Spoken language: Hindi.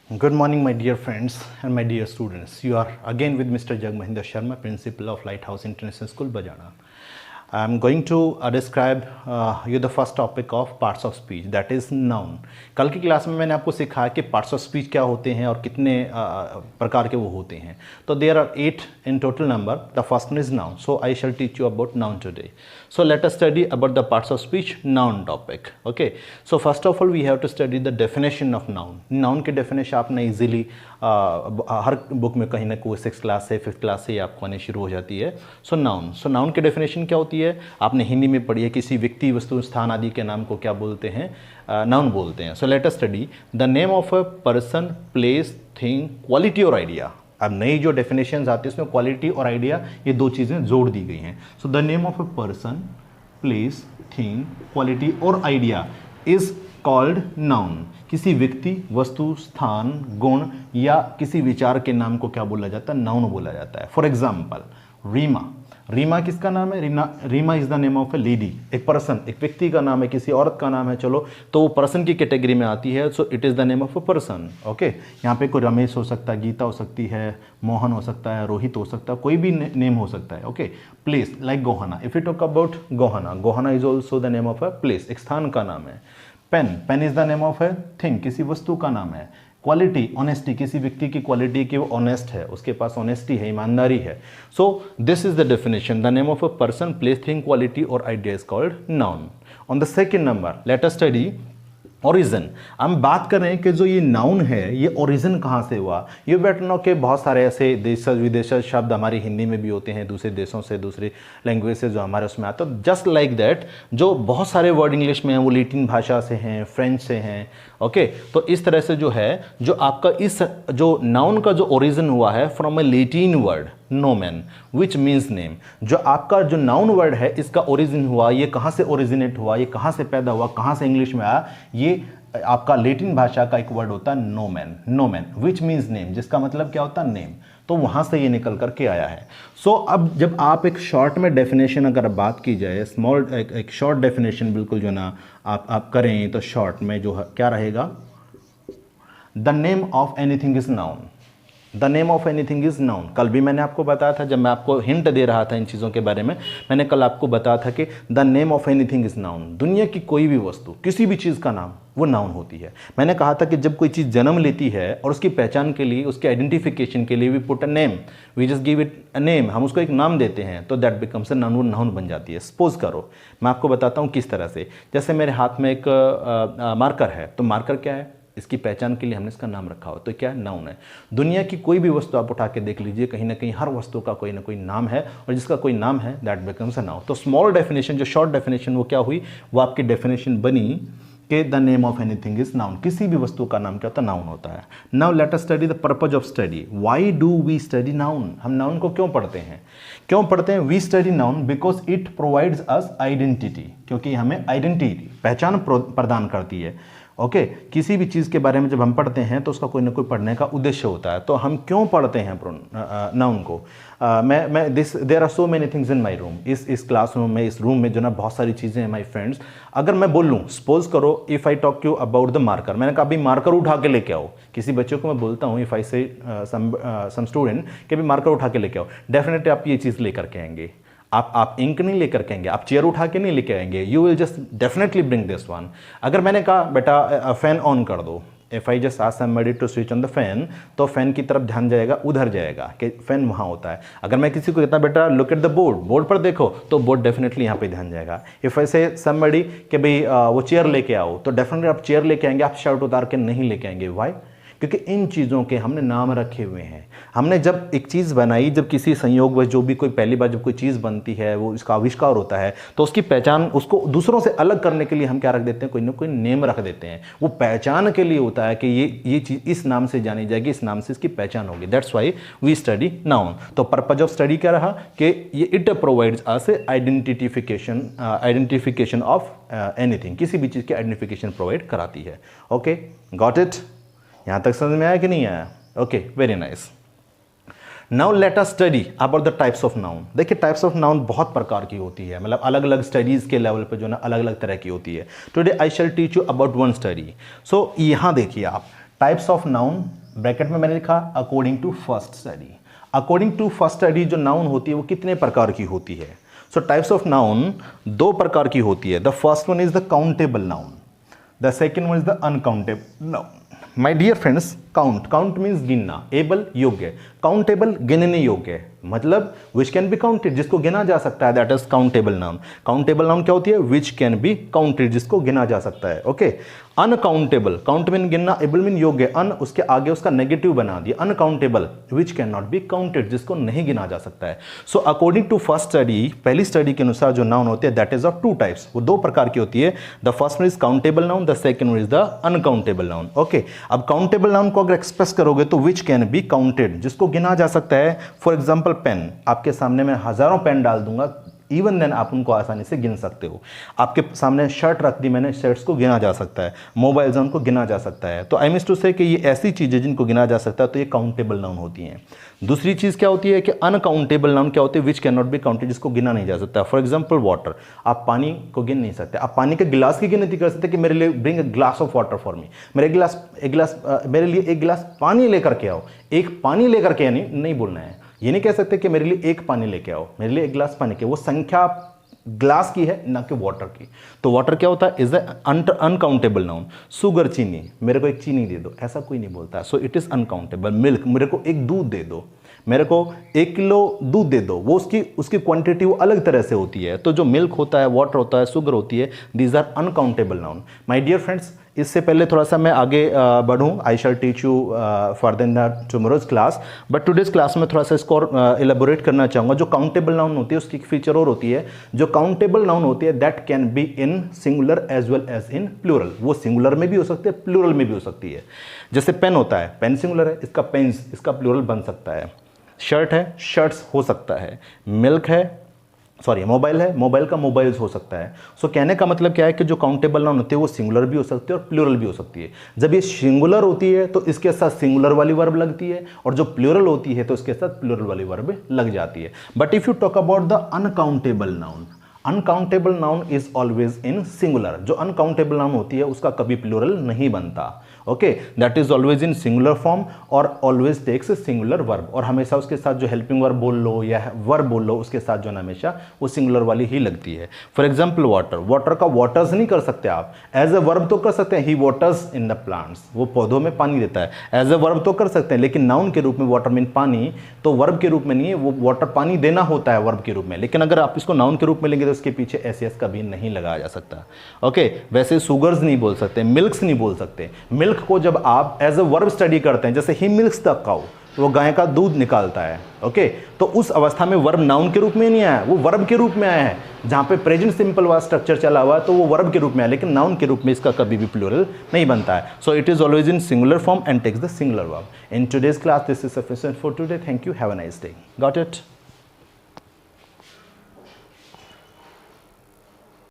Good morning, my dear friends and my dear students. You are again with Mr. Jagmohinder Sharma, Principal of Lighthouse International School, Bajana. I am going to describe you the first topic of parts of speech, that is noun. कल की क्लास में मैंने आपको सिखाया कि पार्ट्स ऑफ स्पीच क्या होते हैं और कितने प्रकार के वो होते हैं. तो there are 8 in total number. The first one is noun. So I shall teach you about noun today. So let us study about the parts of speech noun topic. Okay. So first of all we have to study the definition of noun. Noun की definition आपने easily हर बुक में कहीं ना कोई 6th क्लास से 5th क्लास से आपको आने शुरू हो जाती है. सो नाउन की डेफिनेशन क्या होती है आपने हिंदी में पढ़ी है. किसी व्यक्ति वस्तु स्थान आदि के नाम को क्या बोलते हैं, नाउन बोलते हैं. So let us study the name of a person, place, thing, quality और आइडिया. अब नई जो डेफिनेशंस आती है उसमें क्वालिटी और आइडिया ये दो चीज़ें जोड़ दी गई हैं. So the name of a person, place, thing, quality और आइडिया इज कॉल्ड नाउन. किसी व्यक्ति, वस्तु, स्थान, गुण या किसी विचार के नाम को क्या बोला जाता है, नाउन बोला जाता है. For example Reema. रीमा किसका नाम है? Reema is the name of a lady. एक पर्सन, एक व्यक्ति का नाम है, किसी औरत का नाम है, चलो तो वो पर्सन की कैटेगरी में आती है. So it is the name of a person. Okay. यहाँ पे कोई रमेश हो सकता है, गीता हो सकती है, मोहन हो सकता है, रोहित हो सकता है, कोई भी नेम हो सकता है. Okay. Place like Gohana. If you talk about Gohana, Gohana is also the name of a place, एक स्थान का नाम है. Pen is the name of a thing, किसी वस्तु का नाम है. क्वालिटी, ऑनेस्टी, किसी व्यक्ति की क्वालिटी कि वो ऑनेस्ट है, उसके पास ऑनेस्टी है, ईमानदारी है. So this is the definition. The name of a person, place, thing, quality और idea is called noun. On the second number let us study origin. हम बात कर रहे हैं कि जो ये नाउन है ये ओरिजिन कहाँ से हुआ. ये बेटर नो कि बहुत सारे ऐसे देश विदेश शब्द हमारी हिंदी में भी होते हैं, दूसरे देशों से, दूसरी लैंग्वेज से जो हमारे उसमें आता है. जस्ट लाइक दैट जो बहुत सारे वर्ड इंग्लिश में हैं वो लैटिन भाषा से हैं, फ्रेंच से हैं. ओके. तो इस तरह से जो है जो आपका इस जो नाउन का जो ओरिजिन हुआ है from A Latin word नोमेन which means name. जो आपका जो नाउन वर्ड है इसका ओरिजिन हुआ, ये कहाँ से ओरिजिनेट हुआ, ये कहाँ से पैदा हुआ, कहाँ से इंग्लिश में आया, ये आपका लैटिन भाषा का एक वर्ड होता है नोमेन विच मीन्स नेम, जिसका मतलब क्या होता है नेम. तो वहाँ से ये निकल करके आया है. सो अब जब आप एक शॉर्ट में डेफिनेशन अगर बात की जाए, स्मॉल एक शॉर्ट डेफिनेशन बिल्कुल जो ना आप करें तो शॉर्ट में जो क्या रहेगा, the name of anything is noun. The name of anything is noun. कल भी मैंने आपको बताया था, जब मैं आपको हिंट दे रहा था इन चीज़ों के बारे में, मैंने कल आपको बताया था कि the name of anything is noun. दुनिया की कोई भी वस्तु, किसी भी चीज़ का नाम वो नाउन होती है. मैंने कहा था कि जब कोई चीज़ जन्म लेती है और उसकी पहचान के लिए, उसके आइडेंटिफिकेशन के लिए we put a name, we just give it a name, हम उसको एक नाम देते हैं तो दैट बिकम्स अ नाउन, वो नाउन बन जाती है. सपोज करो मैं आपको बताता हूँ किस तरह से. जैसे मेरे हाथ में एक मार्कर है, तो मार्कर क्या है, इसकी पहचान के लिए हमने इसका नाम रखा हो, तो क्या नाउन है. दुनिया की कोई भी वस्तु आप उठा के देख लीजिए, कहीं ना कहीं हर वस्तु का कोई ना कोई नाम है, और जिसका कोई नाम है दैट बिकम्स अ नाउन. तो स्मॉल डेफिनेशन, जो शॉर्ट डेफिनेशन वो क्या हुई, वो आपकी डेफिनेशन बनी कि the name of anything is noun. किसी भी वस्तु का नाम क्या होता है, नाउन होता है. Now let us study the purpose of study. Why do we study noun. हम नाउन को क्यों पढ़ते हैं, क्यों पढ़ते हैं. We study noun because it provides us identity, क्योंकि हमें आइडेंटिटी, पहचान प्रदान करती है. ओके. किसी भी चीज़ के बारे में जब हम पढ़ते हैं तो उसका कोई ना कोई पढ़ने का उद्देश्य होता है. तो हम क्यों पढ़ते हैं नाउन को. मैं there are so many things in my room. इस क्लासरूम में, इस रूम में जो ना बहुत सारी चीज़ें हैं माई फ्रेंड्स. अगर मैं बोल लूँ, सपोज करो if I talk you about the marker, मैंने कहा अभी मार्कर उठा के लेके आओ. किसी बच्चों को मैं बोलता हूँ, इफ़ आई से सम स्टूडेंट कि अभी मार्कर उठा के लेके आओ, डेफिनेटली आप ये चीज़ लेकर के आएंगे. आप इंक नहीं लेकर के आएंगे, आप चेयर उठा के नहीं लेके आएंगे. You will just definitely bring this one. अगर मैंने कहा बेटा फैन ऑन कर दो, if I just ask somebody to switch on the fan, तो फैन की तरफ ध्यान जाएगा, उधर जाएगा कि फैन वहाँ होता है. अगर मैं किसी को कहता बेटा लुक एट द बोर्ड पर देखो, तो बोर्ड डेफिनेटली यहाँ पे ध्यान जाएगा. इफ आई से समबडी कि भाई वो चेयर लेके आओ, तो डेफिनेटली आप चेयर लेके आएंगे, आप शर्ट उतार के नहीं लेके आएंगे. वाई? क्योंकि इन चीज़ों के हमने नाम रखे हुए हैं. हमने जब एक चीज़ बनाई, जब किसी संयोग वश जो भी कोई पहली बार जब कोई चीज़ बनती है, वो इसका आविष्कार होता है, तो उसकी पहचान, उसको दूसरों से अलग करने के लिए हम क्या रख देते हैं, कोई ना कोई नेम रख देते हैं. वो पहचान के लिए होता है कि ये चीज़ इस नाम से जानी जाएगी, इस नाम से इसकी पहचान होगी. That's why we study noun. तो पर्पज ऑफ स्टडी क्या रहा कि ये it provides us identification of anything. किसी भी चीज़ की आइडेंटिफिकेशन प्रोवाइड कराती है. Okay, got it. यहाँ तक समझ में आया कि नहीं आया. Okay, very nice. Now let us study about the types of noun. देखिए टाइप्स ऑफ नाउन बहुत प्रकार की होती है, मतलब अलग अलग स्टडीज़ के लेवल पे जो ना अलग अलग तरह की होती है. Today I shall teach you about one study. So यहाँ देखिए आप टाइप्स ऑफ नाउन ब्रैकेट में मैंने लिखा according to first study. According to first study जो नाउन होती है वो कितने प्रकार की होती है? सो टाइप्स ऑफ नाउन दो प्रकार की होती है। The first one is the countable noun, the second one is the uncountable noun. My dear friends, count, count means गिनना, एबल योग्य, काउंटेबल गिनने योग्य, मतलब विच कैन बी काउंटेड, जिसको गिना जा सकता है, that is countable noun. Countable noun क्या होती है? विच कैन बी काउंटेड, जिसको गिना जा सकता है। ओके, अनकाउंटेबल, काउंट मीन गिनना, एबल मीन योग्य, अन उसके आगे उसका नेगेटिव बना दिया, uncountable which can not be counted, जिसको नहीं गिना जा सकता है। So according to first study, पहली स्टडी के अनुसार जो नाउन होते हैं that is of two types, वो दो प्रकार की होती है। The first one is countable noun, the second one is the uncountable noun. Okay, अब काउंटेबल नाउन को अगर एक्सप्रेस करोगे तो विच कैन बी काउंटेड, जिसको गिना जा सकता है। फॉर एग्जाम्पल पेन, आपके सामने मैं हजारों पेन डाल दूंगा, इवन देन आप उनको आसानी से गिन सकते हो। आपके सामने शर्ट रख दी मैंने, शर्ट्स को गिना जा सकता है, मोबाइल जोन को गिना जा सकता है। तो आई मीन टू से कि ये ऐसी चीज़ें जिनको गिना जा सकता है, तो ये काउंटेबल नाउन होती हैं। दूसरी चीज़ क्या होती है कि अनकाउंटेबल नाउन क्या होती है? विच कैन नॉट बी काउंटेड, जिसको गिना नहीं जा सकता। फॉर एग्जाम्पल वाटर, आप पानी को गिन नहीं सकते, आप पानी के गिलास की गिनती कर सकते कि मेरे लिए bring a glass of water for me, मेरे मेरे लिए एक गिलास पानी लेकर के आओ। एक पानी लेकर के नहीं बोलना है, ये नहीं कह सकते कि मेरे लिए एक पानी लेके आओ, मेरे लिए एक गिलास पानी के, वो संख्या ग्लास की है ना कि वाटर की। तो वाटर क्या होता है? Is uncountable noun. शुगर, चीनी, मेरे को एक चीनी दे दो, ऐसा कोई नहीं बोलता, सो इट इज अनकाउंटेबल। मिल्क, मेरे को एक दूध दे दो, मेरे को 1 किलो दूध दे दो, वो उसकी क्वांटिटी वो अलग तरह से होती है। तो जो मिल्क होता है, वाटर होता है, शुगर होती है, these are uncountable noun. My dear friends, इससे पहले थोड़ा सा मैं आगे बढ़ूँ, I shall teach you further in the tomorrow's class, but today's class में थोड़ा सा इसको और इलेबोरेट करना चाहूँगा। जो काउंटेबल नाउन होती है उसकी एक फीचर और होती है, जो काउंटेबल नाउन होती है that can be in singular as well as in plural. वो सिंगुलर में भी हो सकती है, प्लूरल में भी हो सकती है। जैसे पेन होता है, पेन सिंगुलर है, इसका पेन्स, इसका प्लूरल बन सकता है। शर्ट है, शर्ट्स हो सकता है। मिल्क है, मोबाइल है, मोबाइल का मोबाइल्स हो सकता है। सो कहने का मतलब क्या है कि जो काउंटेबल नाउन होती है वो सिंगुलर भी हो सकती है और प्लूरल भी हो सकती है। जब ये सिंगुलर होती है तो इसके साथ सिंगुलर वाली वर्ब लगती है, और जो प्लूरल होती है तो इसके साथ प्लूरल वाली वर्ब लग जाती है। But if you talk about the uncountable noun, uncountable noun is always in singular. जो अनकाउंटेबल नाउन होती है उसका कभी प्लूरल नहीं बनता। Okay, that is always in singular form और ऑलवेज टेक्स सिंगुलर वर्ब, और हमेशा उसके साथ जो हेल्पिंग वर्ब बोल लो या वर्ब बोल लो उसके साथ जो है हमेशा वो सिंगुलर वाली ही लगती है। फॉर एग्जाम्पल वाटर, वाटर का वाटर्स नहीं कर सकते आप, एज अ वर्ब तो कर सकते हैं, ही वाटर्स इन द प्लांट्स, वो पौधों में पानी देता है, एज अ वर्ब तो कर सकते हैं, लेकिन नाउन के रूप में वाटर मीन पानी, तो वर्ब के रूप में नहीं है, वो वाटर पानी देना होता है वर्ब के रूप में। लेकिन अगर आप इसको नाउन के रूप में लेंगे तो उसके पीछे एस कभी नहीं लगाया जा सकता। ओके, वैसे सुगर्स नहीं बोल सकते, मिल्क्स नहीं बोल सकते। मिल्क को जब आप एज अ वर्ब स्टडी करते हैं, जैसे ही मिल्क्स द काउ, वो गाय का दूध निकालता है। ओके, तो उस अवस्था में वर्ब नाउन के रूप में नहीं आया, वो वर्ब के रूप में आया है। जहां पे प्रेजेंट सिंपल वाला स्ट्रक्चर चला हुआ है तो वो वर्ब के रूप में आया, लेकिन नाउन के रूप में इसका कभी भी प्लूरल नहीं बनता है। So it is always in singular form and takes the singular verb. In today's class this is sufficient for today. Thank you, have a nice day. Got it?